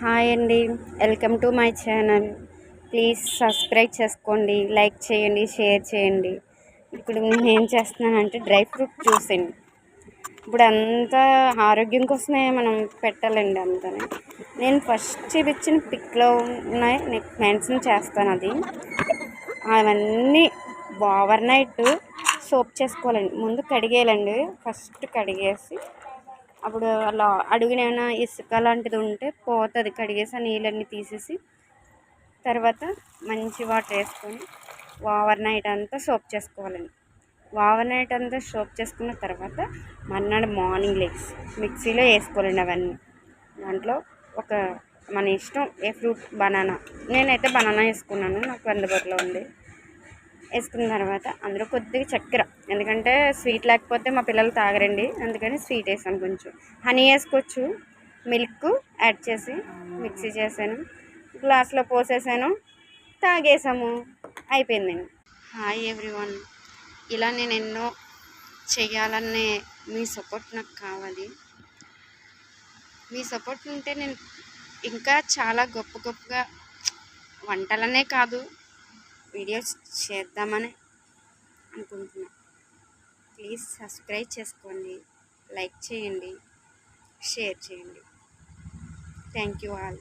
Hi అండి, welcome to my channel. Please subscribe చేసుకోండి, like చేయండి, షేర్ చేయండి. ఇప్పుడు నేను ఏం చేస్తున్నానంటే డ్రై ఫ్రూట్ జ్యూస్ అండి. ఇప్పుడు అంతా ఆరోగ్యం కోసమే మనం పెట్టాలండి అంతా. నేను ఫస్ట్ చూపించిన పిక్లో ఉన్నాయి, నేను మెన్షన్ చేస్తాను. అవన్నీ ఓవర్ నైట్ సోప్ చేసుకోవాలండి. ముందు కడిగేయాలండి. ఫస్ట్ కడిగేసి అప్పుడు అలా అడుగునేమైనా ఇసుక లాంటిది ఉంటే పోతుంది. కడిగేసి ఆ నీళ్ళన్నీ తీసేసి తర్వాత మంచి వాటర్ వేసుకొని ఓవర్ నైట్ అంతా సోప్ చేసుకోవాలండి. ఓవర్ నైట్ అంతా సోప్ చేసుకున్న తర్వాత మర్నాడు మార్నింగ్ లెగ్స్ మిక్సీలో వేసుకోవాలండి. అవన్నీ దాంట్లో ఒక మన ఇష్టం ఏ ఫ్రూట్, బనానా, నేనైతే బనానా వేసుకున్నాను, నాకు అందుబాటులో ఉంది. వేసుకున్న తర్వాత అందులో కొద్దిగా చక్కెర, ఎందుకంటే స్వీట్ లేకపోతే మా పిల్లలు తాగరండి, అందుకని స్వీట్ వేసాను. కొంచెం హనీ వేసుకోవచ్చు. మిల్క్ యాడ్ చేసి మిక్సీ చేశాను, గ్లాస్లో పోసేసాను, తాగేసాము, అయిపోయిందండి. హాయ్ ఎవ్రీవన్, ఇలా నేను ఎన్నో చెయ్యాలనే మీ సపోర్ట్ నాకు కావాలి. మీ సపోర్ట్ ఉంటే నేను ఇంకా చాలా గొప్ప గొప్పగా వంటలనే కాదు వీడియోస్ చేద్దామని అనుకుంటున్నా. ప్లీజ్ సబ్స్క్రైబ్ చేసుకోండి, లైక్ చేయండి, షేర్ చేయండి. Thank you all.